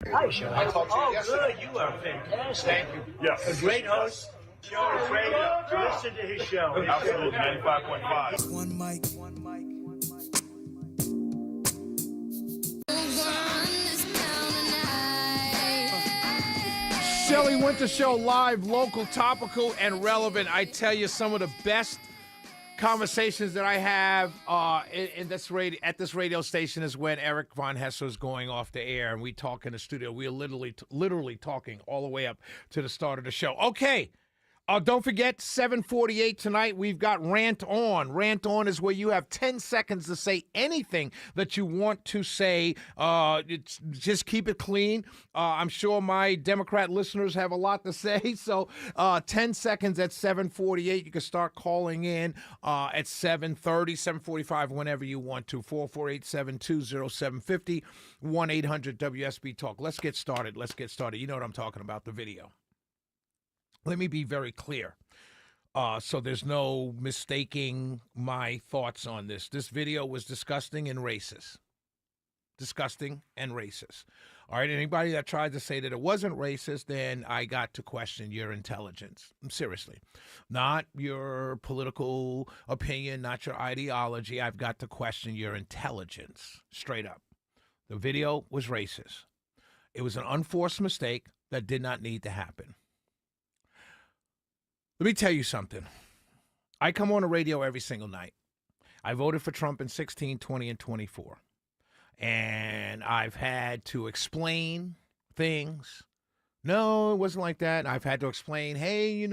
Hi, Sean. I talked to you yesterday. Good. You are fantastic. Thank you. Yes. A great host. Show is radio. Listen to his show. Absolutely, 95.5. One mic. Shelley Winter Show, live, local, topical, and relevant. I tell you, some of the best conversations that I have at this radio station is when Eric Von Hessler is going off the air, and we talk in the studio. We are literally talking all the way up to the start of the show. Okay. Don't forget, 7:48 tonight, we've got Rant On. Rant On is where you have 10 seconds to say anything that you want to say. Just keep it clean. I'm sure my Democrat listeners have a lot to say. So 10 seconds at 7:48. You can start calling in at 7:30, 7:45, whenever you want to. 448-720-750, 1-800-WSB-TALK. Let's get started. You know what I'm talking about, the video. Let me be very clear, so there's no mistaking my thoughts on this. This video was disgusting and racist. Disgusting and racist. All right, anybody that tried to say that it wasn't racist, then I got to question your intelligence. Seriously. Not your political opinion, not your ideology. I've got to question your intelligence, straight up. The video was racist. It was an unforced mistake that did not need to happen. Let me tell you something. I come on the radio every single night. I voted for Trump in 16, 20, and 24. And I've had to explain things. No, it wasn't like that. I've had to explain, hey,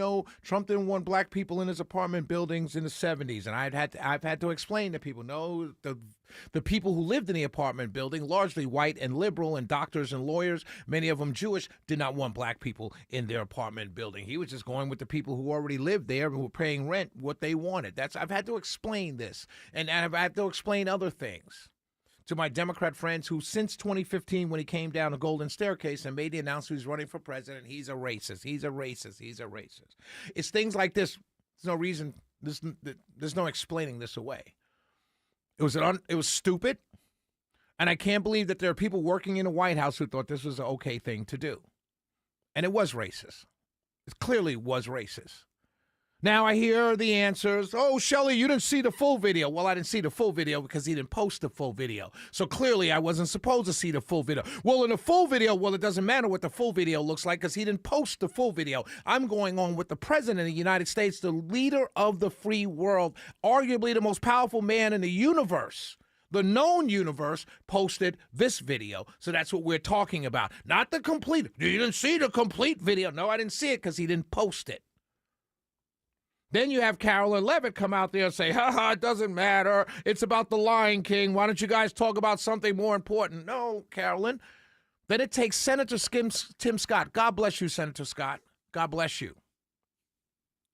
Trump didn't want black people in his apartment buildings in the 70s. And I've had to explain to people, no, the people who lived in the apartment building, largely white and liberal and doctors and lawyers, many of them Jewish, did not want black people in their apartment building. He was just going with the people who already lived there and who were paying rent what they wanted. I've had to explain this, and I've had to explain other things to my Democrat friends who, since 2015, when he came down the Golden Staircase and made the announcement he's running for president, he's a racist. It's things like this. There's no reason. There's no explaining this away. It was stupid, and I can't believe that there are people working in the White House who thought this was an okay thing to do. And it was racist. It clearly was racist. Now I hear the answers. Oh, Shelley, you didn't see the full video. Well, I didn't see the full video because he didn't post the full video. So clearly I wasn't supposed to see the full video. Well, in the full video, it doesn't matter what the full video looks like because he didn't post the full video. I'm going on with the president of the United States, the leader of the free world, arguably the most powerful man in the universe. The known universe posted this video. So that's what we're talking about. Not the complete. You didn't see the complete video. No, I didn't see it because he didn't post it. Then you have Carolyn Levitt come out there and say, it doesn't matter. It's about the Lion King. Why don't you guys talk about something more important? No, Carolyn. Then it takes Senator Tim Scott. God bless you, Senator Scott. God bless you.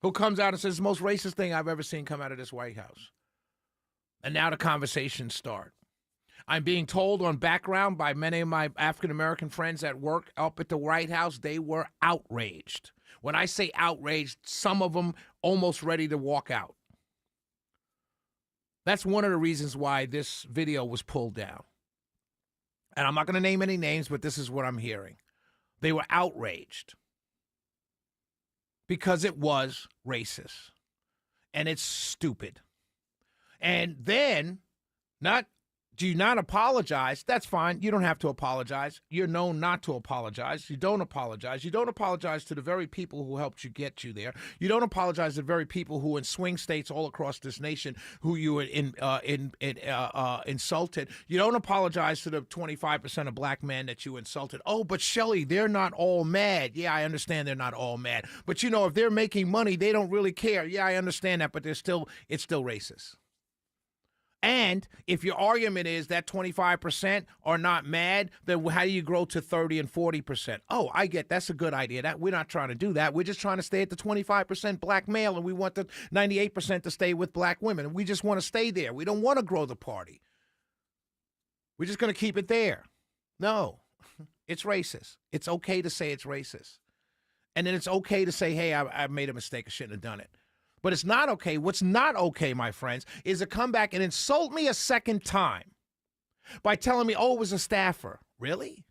Who comes out and says the most racist thing I've ever seen come out of this White House. And now the conversations start. I'm being told on background by many of my African-American friends at work up at the White House, they were outraged. When I say outraged, some of them almost ready to walk out. That's one of the reasons why this video was pulled down. And I'm not going to name any names, but this is what I'm hearing. They were outraged because it was racist. And it's stupid. And then, do you not apologize? That's fine. You don't have to apologize. You're known not to apologize. You don't apologize. You don't apologize to the very people who helped you get you there. You don't apologize to the very people who in swing states all across this nation who you insulted. You don't apologize to the 25% of black men that you insulted. Oh, but Shelley, they're not all mad. Yeah, I understand they're not all mad. But if they're making money, they don't really care. Yeah, I understand that, but it's still racist. And if your argument is that 25% are not mad, then how do you grow to 30 and 40%? Oh, I get that's a good idea. That we're not trying to do that. We're just trying to stay at the 25% black male, and we want the 98% to stay with black women. And we just want to stay there. We don't want to grow the party. We're just going to keep it there. No, it's racist. It's okay to say it's racist. And then it's okay to say, hey, I made a mistake. I shouldn't have done it. But it's not okay. What's not okay, my friends, is to come back and insult me a second time by telling me, oh, it was a staffer. Really?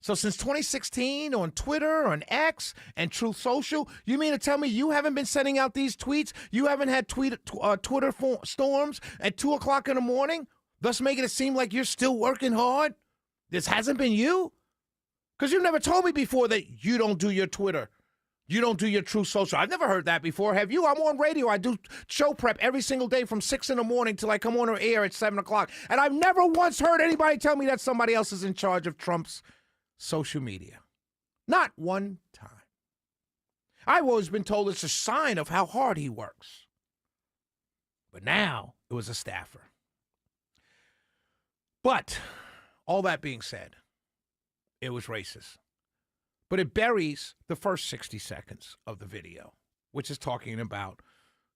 So since 2016 on Twitter, on X, and Truth Social, you mean to tell me you haven't been sending out these tweets? You haven't had Twitter storms at 2 o'clock in the morning, thus making it seem like you're still working hard? This hasn't been you? Because you never told me before that you don't do your Twitter. You don't do your Truth Social. I've never heard that before. Have you? I'm on radio. I do show prep every single day from 6 in the morning till I come on air at 7 o'clock. And I've never once heard anybody tell me that somebody else is in charge of Trump's social media. Not one time. I've always been told it's a sign of how hard he works. But now it was a staffer. But all that being said, it was racist. But it buries the first 60 seconds of the video, which is talking about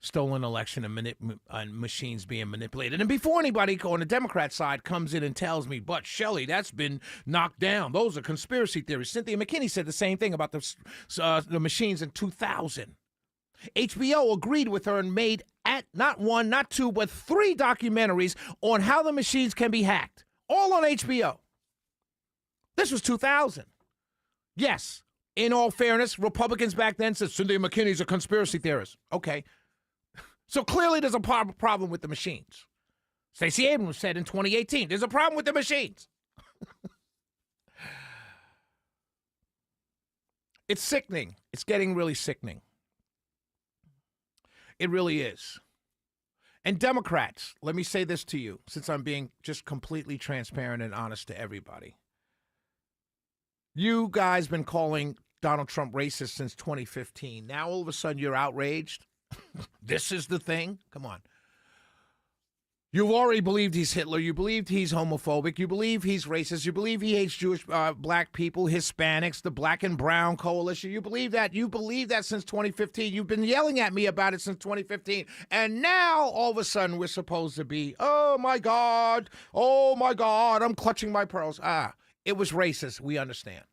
stolen election and machines being manipulated. And before anybody on the Democrat side comes in and tells me, but Shelley, that's been knocked down. Those are conspiracy theories. Cynthia McKinney said the same thing about the machines in 2000. HBO agreed with her and made not one, not two, but 3 documentaries on how the machines can be hacked. All on HBO. This was 2000. Yes, in all fairness, Republicans back then said Cynthia McKinney's a conspiracy theorist. Okay. So clearly there's a problem with the machines. Stacey Abrams said in 2018, there's a problem with the machines. It's sickening. It's getting really sickening. It really is. And Democrats, let me say this to you, since I'm being just completely transparent and honest to everybody. You guys been calling Donald Trump racist since 2015. Now all of a sudden you're outraged. This is the thing? Come on. You've already believed he's Hitler. You believed he's homophobic. You believe he's racist. You believe he hates Jewish, black people, Hispanics, the black and brown coalition. You believe that. You believe that since 2015. You've been yelling at me about it since 2015. And now all of a sudden we're supposed to be, oh my God, I'm clutching my pearls. It was racist. We understand.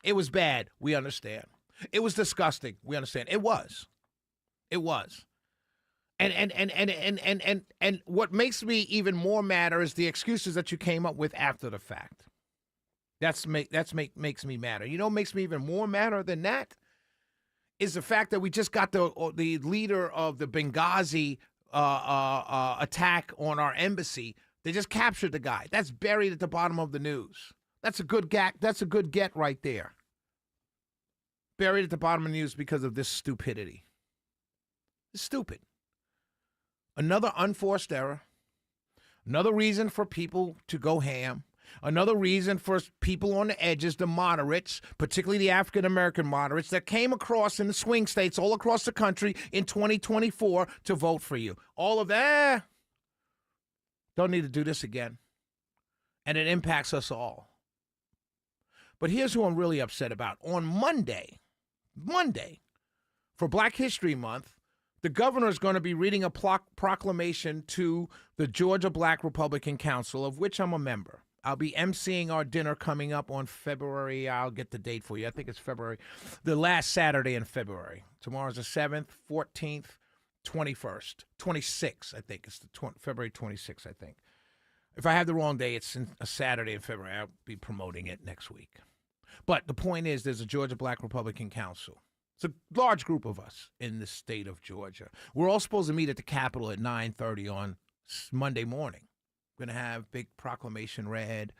It was bad. We understand. It was disgusting. We understand. It was. It was. And what makes me even more madder is the excuses that you came up with after the fact. Makes me madder. You know what makes me even more madder than that is the fact that we just got the leader of the Benghazi attack on our embassy. They just captured the guy. That's buried at the bottom of the news. That's a good get right there. Buried at the bottom of the news because of this stupidity. It's stupid. Another unforced error. Another reason for people to go ham. Another reason for people on the edges, the moderates, particularly the African-American moderates that came across in the swing states all across the country in 2024 to vote for you. All of that. Don't need to do this again. And it impacts us all. But here's who I'm really upset about. On Monday, for Black History Month, the governor is going to be reading a proclamation to the Georgia Black Republican Council, of which I'm a member. I'll be emceeing our dinner coming up on February. I'll get the date for you. I think it's February, the last Saturday in February. Tomorrow's the 7th, 14th, 21st, 26th, I think. It's the February 26th, I think. If I have the wrong day, it's a Saturday in February. I'll be promoting it next week. But the point is, there's a Georgia Black Republican Council. It's a large group of us in the state of Georgia. We're all supposed to meet at the Capitol at 9:30 on Monday morning. We're going to have big proclamation read,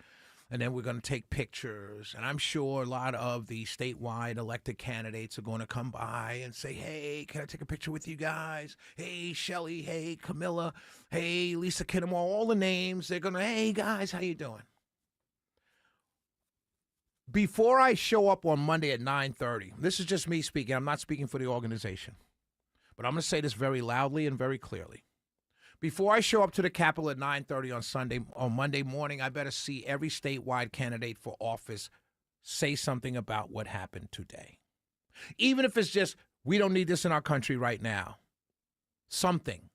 and then we're going to take pictures. And I'm sure a lot of the statewide elected candidates are going to come by and say, hey, can I take a picture with you guys? Hey, Shelley. Hey, Camilla. Hey, Lisa Kinnemore. All the names. They're going to, hey, guys, how you doing? Before I show up on Monday at 9:30, this is just me speaking. I'm not speaking for the organization. But I'm going to say this very loudly and very clearly. Before I show up to the Capitol at 9:30 on Monday morning, I better see every statewide candidate for office say something about what happened today. Even if it's just, we don't need this in our country right now. Something.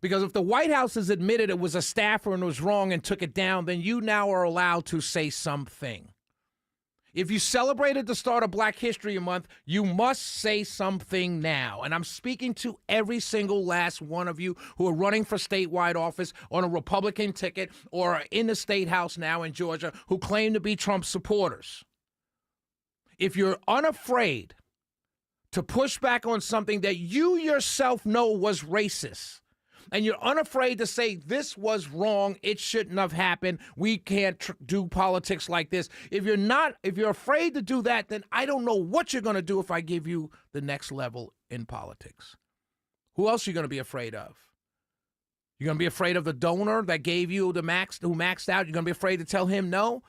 Because if the White House has admitted it was a staffer and was wrong and took it down, then you now are allowed to say something. If you celebrated the start of Black History Month, you must say something now. And I'm speaking to every single last one of you who are running for statewide office on a Republican ticket or are in the state house now in Georgia who claim to be Trump supporters. If you're unafraid to push back on something that you yourself know was racist, and you're unafraid to say this was wrong, it shouldn't have happened, we can't do politics like this. If you're afraid to do that, then I don't know what you're going to do if I give you the next level in politics. Who else are you going to be afraid of? You're going to be afraid of the donor that gave you who maxed out? You're going to be afraid to tell him no?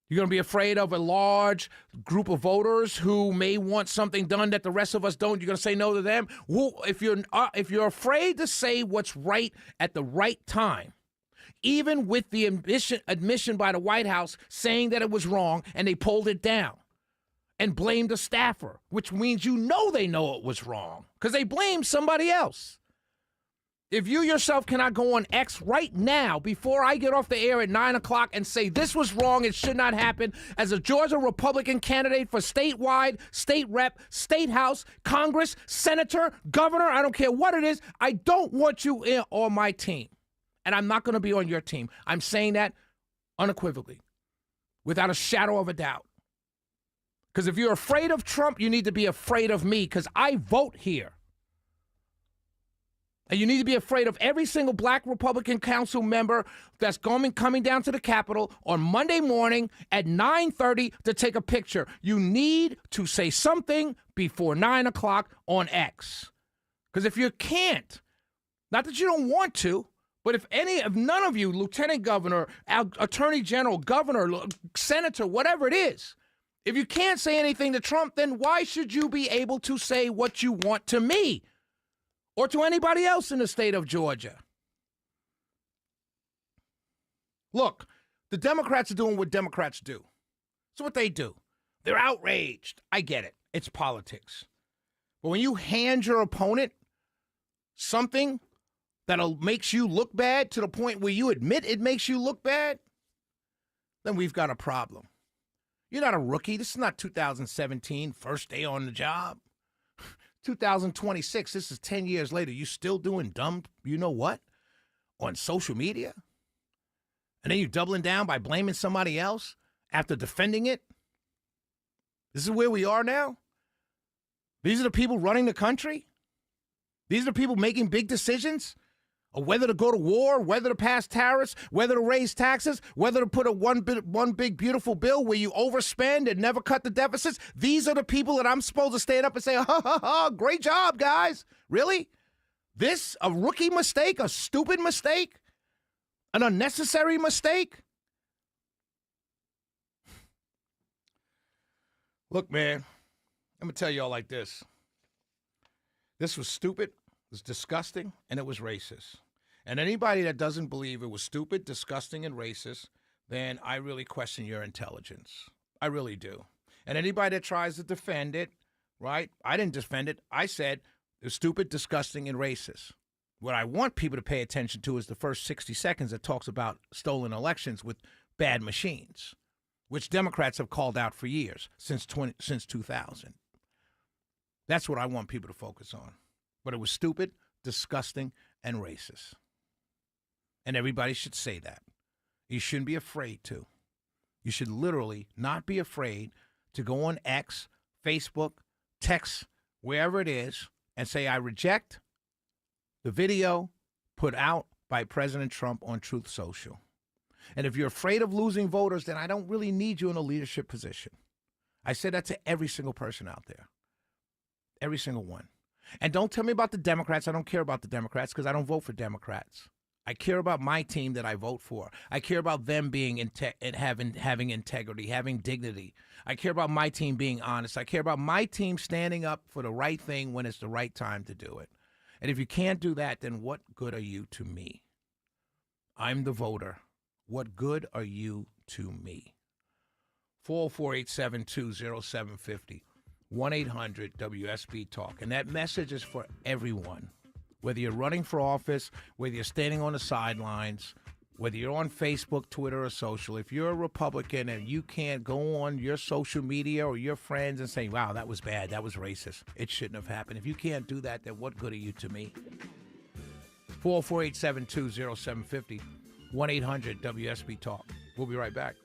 You're going to be afraid of a large group of voters who may want something done that the rest of us don't. You're going to say no to them. If you're afraid to say what's right at the right time, even with the admission by the White House saying that it was wrong and they pulled it down and blamed a staffer, which means they know it was wrong because they blamed somebody else. If you yourself cannot go on X right now before I get off the air at 9 o'clock and say this was wrong, it should not happen, as a Georgia Republican candidate for statewide, state rep, state house, Congress, senator, governor, I don't care what it is, I don't want you on my team. And I'm not going to be on your team. I'm saying that unequivocally, without a shadow of a doubt. Because if you're afraid of Trump, you need to be afraid of me because I vote here. And you need to be afraid of every single Black Republican council member that's coming down to the Capitol on Monday morning at 9:30 to take a picture. You need to say something before 9 o'clock on X. Because if you can't, not that you don't want to, but if none of you, Lieutenant Governor, Attorney General, Governor, Senator, whatever it is, if you can't say anything to Trump, then why should you be able to say what you want to me? Or to anybody else in the state of Georgia. Look, the Democrats are doing what Democrats do. It's what they do. They're outraged. I get it. It's politics. But when you hand your opponent something that makes you look bad to the point where you admit it makes you look bad, then we've got a problem. You're not a rookie. This is not 2017, first day on the job. 2026, this is 10 years later. You still doing dumb, you know what, on social media? And then you're doubling down by blaming somebody else after defending it? This is where we are now? These are the people running the country? These are the people making big decisions? Of whether to go to war, whether to pass tariffs, whether to raise taxes, whether to put one big beautiful bill where you overspend and never cut the deficits. These are the people that I'm supposed to stand up and say, ha, ha, ha, great job, guys. Really? This, a rookie mistake, a stupid mistake, an unnecessary mistake? Look, man, I'm going to tell y'all like this. This was stupid, it was disgusting, and it was racist. And anybody that doesn't believe it was stupid, disgusting, and racist, then I really question your intelligence. I really do. And anybody that tries to defend it, right? I didn't defend it. I said it was stupid, disgusting, and racist. What I want people to pay attention to is the first 60 seconds that talks about stolen elections with bad machines, which Democrats have called out for years, since 2000. That's what I want people to focus on. But it was stupid, disgusting, and racist. And everybody should say that. You shouldn't be afraid to. You should literally not be afraid to go on X, Facebook, text, wherever it is, and say, I reject the video put out by President Trump on Truth Social. And if you're afraid of losing voters, then I don't really need you in a leadership position. I say that to every single person out there. Every single one. And don't tell me about the Democrats. I don't care about the Democrats because I don't vote for Democrats. I care about my team that I vote for. I care about them being having integrity, having dignity. I care about my team being honest. I care about my team standing up for the right thing when it's the right time to do it. And if you can't do that, then what good are you to me? I'm the voter. What good are you to me? 404-872-0750. 1-800-WSB-TALK. And that message is for everyone. Whether you're running for office, whether you're standing on the sidelines, Whether you're on Facebook, Twitter, or social, if you're a Republican and you can't go on your social media or your friends and say, wow, that was bad, that was racist, it shouldn't have happened. If you can't do that, then what good are you to me? 404-872-0750, 1-800-WSB-TALK. We'll be right back.